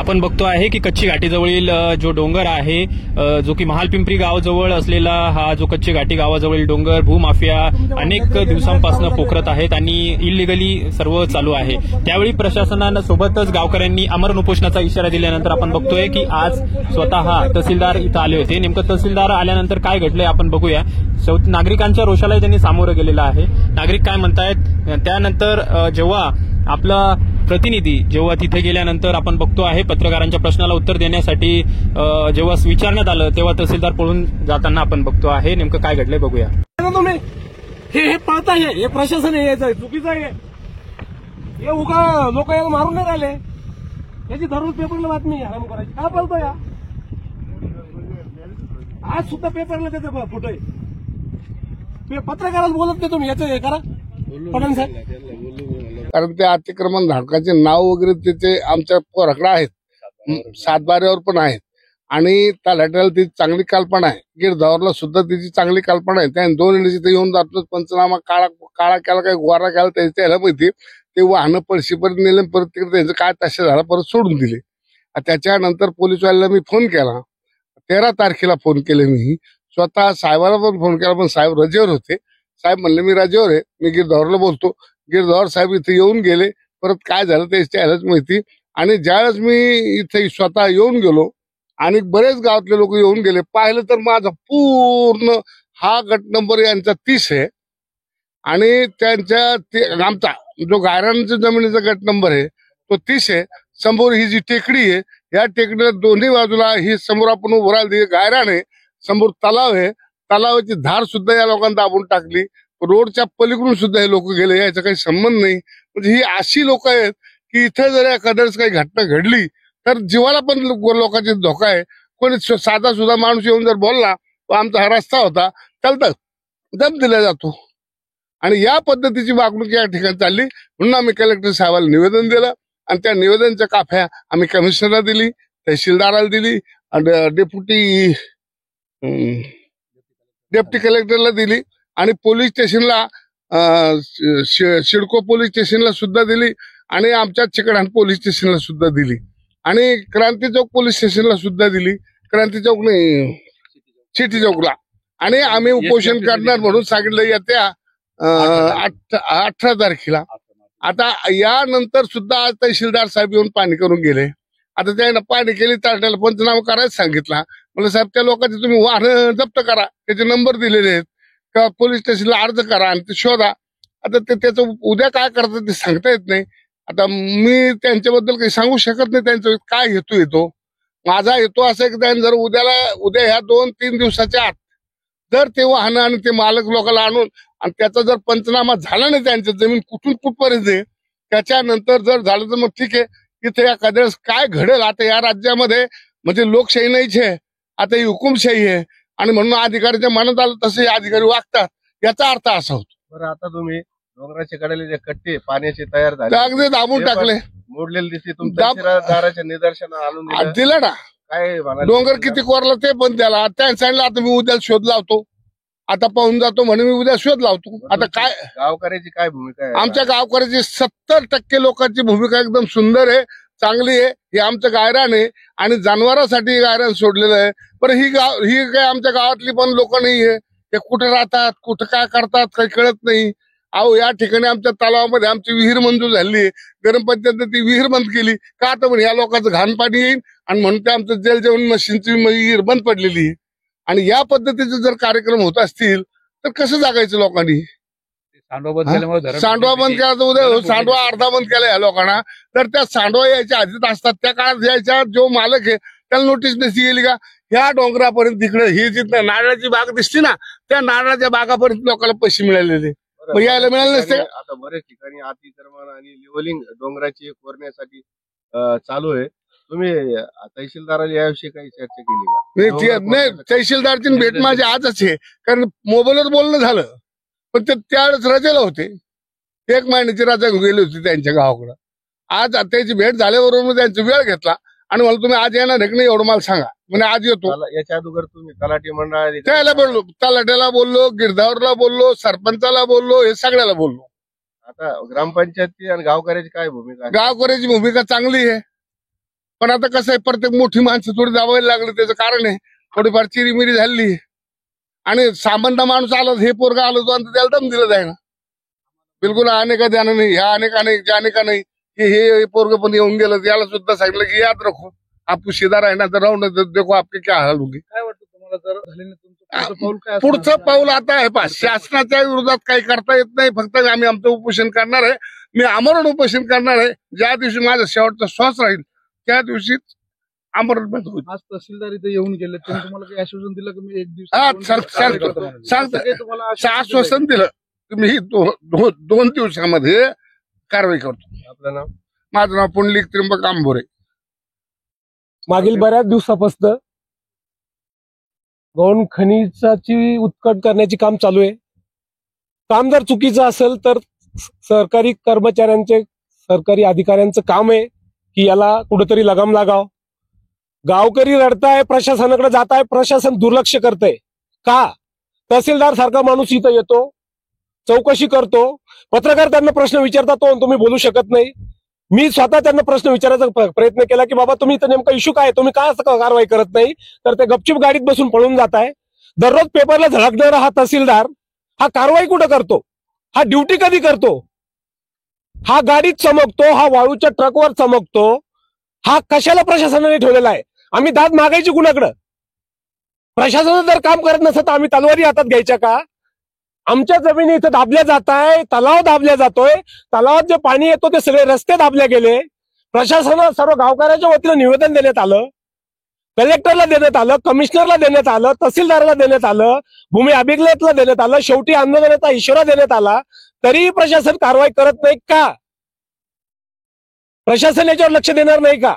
आपण बघतो आहे की कच्ची घाटीजवळील जो डोंगर आहे, जो की महालपिंपरी गावाजवळ असलेला हा जो कच्ची घाटी गावाजवळील डोंगर भूमाफिया अनेक दिवसांपासून पोखरत आहेत आणि इलिगली सर्व चालू आहे। त्यावेळी प्रशासनासोबतच गावकऱ्यांनी आमरण उपोषणाचा इशारा दिल्यानंतर आपण बघतोय की आज स्वतः तहसीलदार इथं आले होते। नेमकं तहसीलदार आल्यानंतर काय घडलंय आपण बघूया। नागरिकांच्या रोषालाही त्यांनी सामोरं गेलेलं आहे। नागरिक काय म्हणतायत त्यानंतर जेव्हा आपला प्रतिनिधी जेव्हा तिथे गेल्यानंतर आपण बघतो आहे पत्रकारांच्या प्रश्नाला उत्तर देण्यासाठी जेव्हा विचारण्यात आलं तेव्हा तहसीलदार पळून जाताना आपण बघतो आहे। नेमकं काय घडलंय बघूया। तुम्ही हे पाहता हे प्रशासन यायचं चुकीचं आहे। हे उगा लोक याला मारून नाही राहिले, याची धरून पेपरला बातमी आराम करायची काय बोलतो या। आज सुद्धा पेपरला त्याचा फोटो आहे। पत्रकाराला बोलत नाही तुम्ही, याचं हे करा पण साहेब, कारण ते अतिक्रमण धारकाचे नाव वगैरे त्याचे आमच्या पोराकडे आहेत, सातबाऱ्यावर पण आहेत आणि तलाट्याला ती चांगली कल्पना आहे, गिरधावरला सुद्धा त्याची चांगली कल्पना आहे। त्याने 2 वेळेस तिथे येऊन जातो, पंचनामा काळा केला काय गोरा केला त्याला माहिती। ते वाहनं पळशीपर्यंत नेले, परत तिकडे त्यांचं काय तशा झाला परत सोडून दिले। त्याच्यानंतर पोलीसवाल्याला मी फोन केला, 13 तारखेला फोन केले मी स्वतः साहेबाला पण फोन केला, पण साहेब रजेवर होते। साहेब म्हणले मी रजेवर आहे, मी गिरधावरला बोलतो। गिरधावर साहेब इथे येऊन गेले, परत काय झालं त्याच्यालाच माहिती। आणि ज्यावेळेस मी इथे स्वतः येऊन गेलो आणि बरेच गावातले लोक येऊन गेले, पाहिलं तर माझा पूर्ण हा गट नंबर यांचा 30 आहे आणि त्यांच्या आमचा जो गायरांच्या जमिनीचा गट नंबर आहे तो 30 आहे। समोर ही जी टेकडी आहे, या टेकडीला दोन्ही बाजूला ही समोर आपण उभं राहिली गायरान आहे, समोर तलाव आहे, तलावाची धार सुद्धा या लोकांनी दाबून टाकली। रोडच्या पलीकडून सुद्धा हे लोक गेले, याचा काही संबंध नाही। म्हणजे ही अशी लोक आहेत की इथे जर एखाद्याच काही घटना घडली तर जीवाला पण लोकांचे धोका आहे। कोणी साधा सुद्धा माणूस येऊन जर बोलला तो आमचा हा रस्ता होता त्याला दम दिला जातो आणि या पद्धतीची वागणूक या ठिकाणी चालली। म्हणून आम्ही कलेक्टर साहेबाला निवेदन दिलं आणि त्या निवेदनच्या काफ्या आम्ही कमिशनरला दिली, तहसीलदाराला दिली, डेप्टी कलेक्टरला दिली आणि पोलीस स्टेशनला सिडको पोलीस स्टेशनला सुद्धा दिली आणि आमच्या चिकडाण पोलीस स्टेशनला सुद्धा दिली आणि क्रांती चौक पोलीस स्टेशनला सुद्धा दिली, क्रांती चौक नाही सिटी चौकला। आणि आम्ही उपोषण करणार म्हणून सांगितलं येत्या 18 तारखेला। आता यानंतर सुद्धा आज तहसीलदार साहेब येऊन पाणी करून गेले। आता त्यानं पाणी केली, तारखेला पंचनामा करायला सांगितला। म्हणजे साहेब त्या लोकांचे तुम्ही वाहन जप्त करा, त्याचे नंबर दिलेले आहेत का, पोलीस स्टेशनला अर्ज करा आणि ते शोधा। आता ते त्याचं उद्या काय करतात ते सांगता येत नाही। आता मी त्यांच्याबद्दल काही सांगू शकत नाही, त्यांचा काय हेतू येतो। माझा हेतू असा आहे की त्यांनी जर उद्या ह्या 2-3 दिवसाच्या आत जर ते वाहनं आणि ते मालक लोकांना आणून आणि त्याचा जर पंचनामा झाला नाही, त्यांच्या जमीन कुठून कुठपर्यंत आहे, त्याच्यानंतर जर झालं तर मग ठीक आहे। इथे एखाद्या काय घडेल आता या राज्यामध्ये, म्हणजे लोकशाही नाहीच आहे, आता ही हुकुमशाही आहे आणि म्हणून अधिकाऱ्याच्या मनात आलं तसे अधिकारी वागतात, याचा अर्थ असा होतो। बरं, आता तुम्ही डोंगराच्या कडेले जे कट्टे पाण्याचे तयार झाले अगदी दाबून टाकले, मोडलेले दिसते, तुमच्या निदर्शन आणून दिलं ना। काय डोंगर किती कोरला ते पण त्याला त्या सांगितलं, आता मी उद्या शोध लावतो, आता पाहून जातो म्हणे मी उद्या शोध लावतो। आता काय गावकऱ्याची काय भूमिका आहे? आमच्या गावकऱ्याची 70% लोकांची भूमिका एकदम सुंदर आहे, चांगली आहे। हे आमचं गायरान आहे आणि जनावरांसाठी गायरान सोडलेलं आहे। पण ही काय आमच्या गावातली पण लोक नाहीये, ते कुठे राहतात कुठं काय करतात काही कळत नाही। अहो या ठिकाणी आमच्या तलावामध्ये आमची विहीर मंजूर झाली, ग्रामपंचायतने ती विहीर बंद केली का, तर म्हणे या लोकांचं घाण पाणी येईल आणि म्हणून ते आमचं जल जीवन मशीनची विहीर बंद पडलेली आहे। आणि या पद्धतीचे जर कार्यक्रम होत असतील तर कसं जागायचं लोकांनी? सांडवा बंद केला तर उद्या सांडवा अर्धा बंद केला या लोकांना, तर त्या सांडवा यायच्या आधीच असतात, त्या काळात यायच्या जो मालक आहे त्याला नोटीस नसती गेली का? ह्या डोंगरापर्यंत तिकडे ही जिथं नारळाची बाग दिसते ना, त्या नारळाच्या बागापर्यंत लोकांना पैसे मिळालेले, मग यायला मिळाले नसते। आता बरेच ठिकाणी अतिक्रमण आणि लेवलिंग डोंगराची कोरण्यासाठी चालू आहे। तुम्ही तहसीलदाराला याविषयी काही चर्चा केली का? नाही, तहसीलदारची भेट माझी आजच आहे, कारण मोबाईलवर बोलणं झालं, पण ते त्यावेळेस रजेला होते, 1 महिन्याची रजा गेली होती त्यांच्या गावाकडं। आज त्याची भेट झाल्याबरोबर मी त्यांचा वेळ घेतला आणि मला तुम्ही आज येणार नाही एवढं मला सांगा, म्हणजे आज येतो। याच्या अगोदर तुम्ही तलाठी मंडळाला त्याला बोललो, तलाट्याला बोललो, गिरधावरला बोललो, सरपंचाला बोललो, हे सगळ्याला बोललो। आता ग्रामपंचायती आणि गावकऱ्याची काय भूमिका आहे? गावकऱ्याची भूमिका चांगली आहे, पण आता कसं आहे, प्रत्येक मोठी माणसं थोडी दाबायला लागली, त्याचं कारण आहे थोडीफार चिरीमिरी झाली. आणि सामान्य माणूस आला, हे पोरग आलो तो आणि त्याला दम दिलं जाय ना. बिलकुल अनेका ध्यान नाही, ह्या अनेका नाही अनेका नाही की हे पोरग पण येऊन गेलं, याला सुद्धा सांगितलं की याद रखो आप शिदार आहे ना, तर राहून देखो आपके क्या हाल होगी. काय वाटतं तुम्हाला जर झाले ना तुमचं पुढचं पाऊल काय असणार? पुढचं पाऊल आता आहे पहा, शासनाच्या विरोधात काही करता येत नाही. फक्त आम्ही आमचं उपोषण करणार आहे. मी आमरण उपोषण करणार आहे. ज्या दिवशी माझा शेवटचा श्वास राहील त्या दिवशी आमरण बंद होईल. आज तहसीलदार इथे येऊन गेले, त्यांनी तुम्हाला काही आश्वासन दिलं की मी एक दिवस हा, सांगतो आश्वासन दिलं की मी 2 दिवसामध्ये कारवाई करतो. आपलं नाव? माझं नाव पुंडलिक त्र्यंबक आंबोरे. मागील बऱ्याच दिवसापासून गौण खनिजाची उत्खनन करण्याचे काम चालू आहे. काम जर चुकीचं असेल तर सरकारी कर्मचाऱ्यांचे, सरकारी अधिकाऱ्यांचं काम आहे की याला कुठेतरी लगाम लागाव. गावकरी रडताय, प्रशासनाकडे जात आहे, प्रशासन दुर्लक्ष करतंय. का? तहसीलदार सारखा माणूस इथं येतो, चौकशी करतो, पत्रकार त्यांना प्रश्न विचारतात, तो तुम्ही बोलू शकत नाही. मी स्वतः त्यांना प्रश्न विचारायचा प्रयत्न केला की बाबा तुम्ही इथं नेमका इश्यू काय, तुम्ही का असं कारवाई करत नाही, तर ते गपचूप गाडीत बसून पळून जात आहे. दररोज पेपरला झळकणारा हा तहसीलदार हा कारवाई कुठं करतो, हा ड्युटी कधी करतो, हा गाडीत चमकतो, हा वाळूच्या ट्रकवर चमकतो, हा कशाला प्रशासनाने ठेवलेला आहे? आम्ही दाद मागायची कुणाकडं? प्रशासन जर काम करत नसतं तर आम्ही तलवारी हातात घ्यायच्या का? आमच्या जमिनी इथं दाबल्या जात आहे, तलाव दाबल्या जातोय, तलावात जे पाणी येतो ते सगळे रस्ते दाबले गेले. प्रशासनाला सर्व गावकऱ्याच्या वतीनं निवेदन देण्यात आलं, कलेक्टरला देण्यात आलं, कमिशनरला देण्यात आलं, तहसीलदारला देण्यात आलं, भूमी अभिलेखला देण्यात आलं, शेवटी आंदोलनाचा इशारा देण्यात आला, तरीही प्रशासन कारवाई करत नाही का? प्रशासन याच्यावर लक्ष देणार नाही का?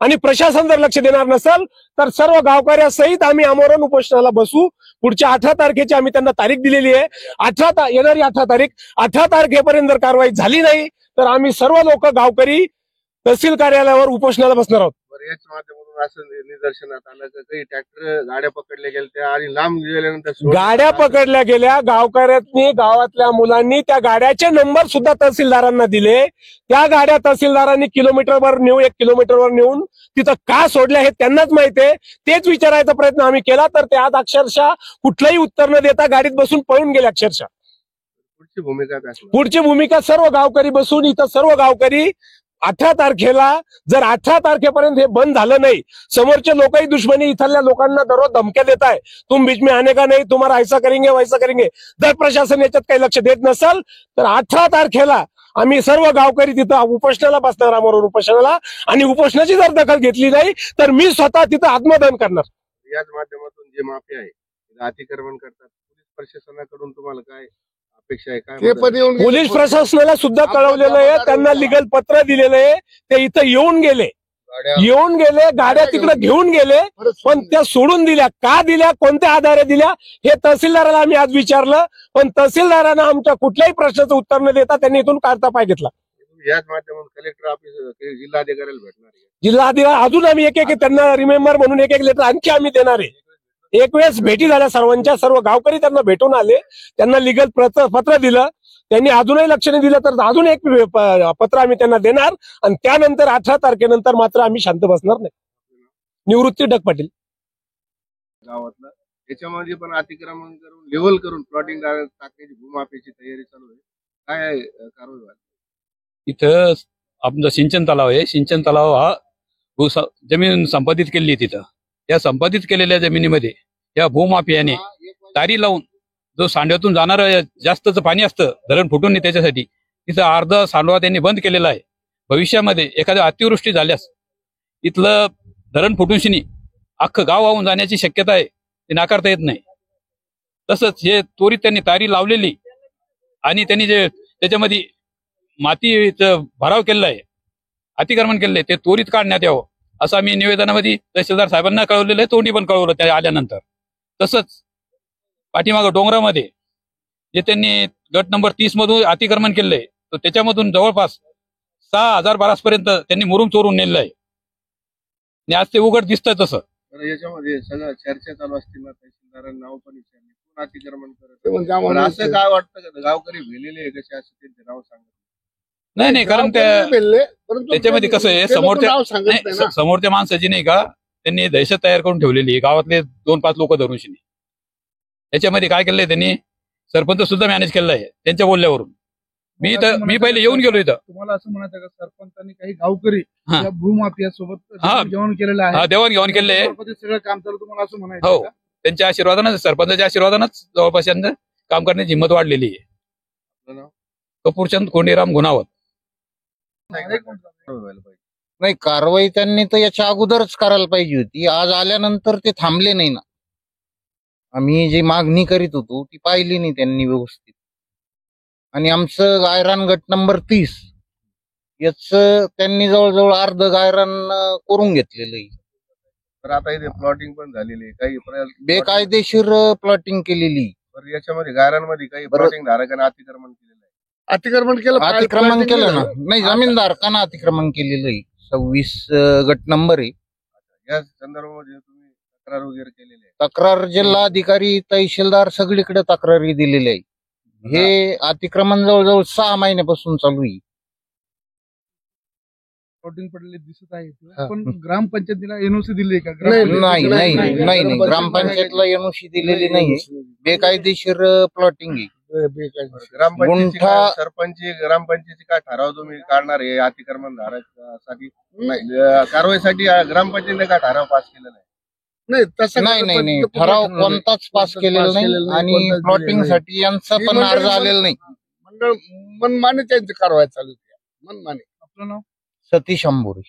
आणि प्रशासन जर लक्ष देणार नसेल तर सर्व गावकऱ्यासहित आम्ही आमरण उपोषणाला बसू. पुढच्या 18 तारखेची आम्ही त्यांना तारीख दिलेली आहे. येणारी 18 तारीख, 18 तारखेपर्यंत जर कारवाई झाली नाही तर आम्ही सर्व लोक गावकरी तहसील कार्यालयावर उपोषणाला बसणार आहोत. बरं, याच माध्यमातून असं निदर्शनात आलं की काही ट्रॅक्टर गाड्या पकडल्या गेल्या आणि लांब गेल्यानंतर गाड्या पकडल्या गेल्या. गावकऱ्यांनी, गावातल्या मुलांनी त्या गाड्याचे नंबर सुद्धा तहसीलदारांना दिले. त्या गाड्या तहसीलदारांनी 1 किलोमीटरवर नेऊन तिथं का सोडल्या हे त्यांनाच माहिती आहे. तेच विचारायचा प्रयत्न आम्ही केला तर ते आज अक्षरशः कुठलंही उत्तर न देता गाडीत बसून पळून गेले. अक्षरशः पुढची भूमिका काय असणार? पुढची भूमिका सर्व गावकरी बसून इथं सर्व गावकरी 18 तारखेला, जर 18 तारखेपर्यंत हे बंद झालं नाही, समोरचे लोकही दुश्मनी इथल्या लोकांना दररोज धमक्या देत आहे, तुम बीच में आने का नहीं, तुम्हारा ऐसा करेंगे वैसा करेंगे. जर प्रशासन याच्यात काही लक्ष देत नसेल तर 18 तारखेला आम्ही सर्व गावकरी तिथं उपोषणाला बसणार आहोत. उपोषणाला, आणि उपोषणाची जर दखल घेतली नाही तर मी स्वतः तिथं आत्मदहन करणार. याच माध्यमातून जे माफिया आहे अतिक्रमण करतात, पोलीस प्रशासनाकडून तुम्हाला काय अपेक्षा आहे? काय ते पण येऊन गेले. पोलीस प्रशासनाला सुद्धा कळवलेलं आहे, त्यांना लिगल पत्र दिलेलं आहे. ते इथं येऊन गेले, गाड्या तिकडे घेऊन गेले, पण त्या सोडून दिल्या. का दिल्या, कोणत्या आधारे दिल्या हे तहसीलदाराला आम्ही आज विचारलं, पण तहसीलदारांना आमच्या कुठल्याही प्रश्नाचं उत्तर न देता त्यांनी इथून काढता पाय घेतला. याच माध्यमातून कलेक्टर ऑफिस, जिल्हाधिकाऱ्याला भेटणार आहे? जिल्हाधिकारी अजून आम्ही एक त्यांना रिमेंबर म्हणून एक लेटर आणखी आम्ही देणार आहे. एक वेळेस भेटी झाल्या सर्वांच्या, सर्व गावकरी त्यांना भेटून आले, त्यांना लिगल पत्र दिलं, त्यांनी अजूनही लक्ष नाही दिलं तर अजून एक पत्र आम्ही त्यांना देणार. आणि त्यानंतर 18 तारखेनंतर मात्र आम्ही शांत बसणार नाही. निवृत्ती ढग पाटील. गावातलं त्याच्यामध्ये पण अतिक्रमण करून लेवल करून प्लॉटिंग टाकण्याची भूमाफीची तयारी चालू आहे. काय कारवाई व्हावी? इथं आमचा सिंचन तलाव आहे. सिंचन तलाव हा जमीन संपादित केली तिथं. त्या संपादित केलेल्या जमिनीमध्ये या भूमाफियाने तारी लावून जो सांडव्यातून जाणारं जास्तच पाणी असतं, धरण फुटून नाही त्याच्यासाठी, तिथं अर्धा सांडवा त्यांनी बंद केलेला आहे. भविष्यामध्ये एखाद्या अतिवृष्टी झाल्यास इथलं धरण फुटून शिनी अख्खं गाव वाहून जाण्याची शक्यता आहे, ते नाकारता येत नाही. तसंच हे त्वरित त्यांनी तारी लावलेली आणि त्यांनी जे त्याच्यामध्ये मातीचं भराव केलेला आहे, अतिक्रमण केलेलं आहे, ते त्वरित काढण्यात यावं असं आम्ही निवेदनामध्ये तहसीलदार साहेबांना कळवलेलं आहे. तोंडी पण कळवलं त्या आल्यानंतर. तसंच पाठीमागं डोंगरामध्ये जे त्यांनी गट नंबर 30 मधून अतिक्रमण केलंय, तर त्याच्यामधून जवळपास 6000 बारासपर्यंत त्यांनी मुरुम चोरून नेलेलं आहे. आणि आज ते उघड दिसतंय. तसं तर याच्यामध्ये सगळं चर्चा चालू असतील ना, तहसीलदारांना नाव पण विचारले, कोण अतिक्रमण करत ते म्हणजे आहे? आम्हाला पण असं काय वाटतं का गावकरी भेलेले आहे कसे, असं त्यांचे नाव सांगत? नाही कारण त्या गाव भेटले, परंतु त्याच्यामध्ये कसं आहे, ते लोकं समोरच्या नाव सांगत नाही नाही ना. समोरच्या माणसाची नाही का त्यांनी दहशत तयार करून ठेवलेली आहे. गावातले 2-5 लोक धरून शिनी. त्याच्यामध्ये काय केलंय त्यांनी, सरपंच सुद्धा मॅनेज केलं आहे त्यांच्या बोलल्यावरून. मी पहिले येऊन गेलो इथं. तुम्हाला असं म्हणायचं का सरपंचांनी काही गावकरी हा. या भूमाफिया सोबत हा. जेवण केलेलं आहे, देवाणघेवाण केले. सगळं काम चालू, तुम्हाला असं म्हणायचं हो. का? त्यांच्या आशीर्वादानं, सरपंचाच्या आशीर्वादानंच जवळपास यांना काम करण्याची हिंमत वाढलेली आहे. आपलं नाव? कपूरचंद कोंडीराम गुणावत. व्हायला पाहिजे. नाही, कारवाई त्यांनी तर याच्या अगोदरच करायला पाहिजे होती. आज आल्यानंतर ते थांबले नाही ना. आम्ही जी मागणी करीत होतो ती पाहिली नाही त्यांनी व्यवस्थित. आणि आमचं गायरान गट नंबर 30 याच त्यांनी जवळजवळ अर्ध गायरान करून घेतलेलं आहे. तर आता इथे प्लॉटिंग पण झालेली आहे, काही बेकायदेशीर प्लॉटिंग केलेली. तर याच्यामध्ये गायरांमध्ये काही बरं. प्लॉटिंग धारकांना अतिक्रमण केलेलं आहे. अतिक्रमण केलं, अतिक्रमण केलं ना. नाही, जमीनधारकांना अतिक्रमण केलेलं आहे. 26 गट नंबर आहे. या संदर्भामध्ये तुम्ही तक्रार वगैरे केलेली आहे? तक्रार जिल्हाधिकारी, तहसीलदार सगळीकडे तक्रारी दिलेल्या आहे. हे अतिक्रमण जवळजवळ 6 महिन्यापासून चालू आहे. प्लॉटिंग पडलेले दिसत आहे, हा. पण ग्रामपंचायतीला एनओसी दिली का? नाही नाही, ग्रामपंचायतला एनओसी दिलेली नाही. बेकायदेशीर प्लॉटिंग आहे. ग्रामपंचायतीची गुंठा- काय- सरपंच ग्रामपंचायतीची काय ठराव तुम्ही काढणार आहे अतिक्रमण धारकासाठी? नाही कारवाईसाठी ग्रामपंचायतीने काय ठराव पास केलेला आहे? नाही तसं नाही, ठराव कोणताच पास केलेला नाही. आणि प्लॉटिंग साठी यांचा पण अर्ज आलेला नाही. मंडळ मनमाने त्यांची कारवाई चालू आहे. मनमाने. आपलं नाव? सतीश अंबोरी.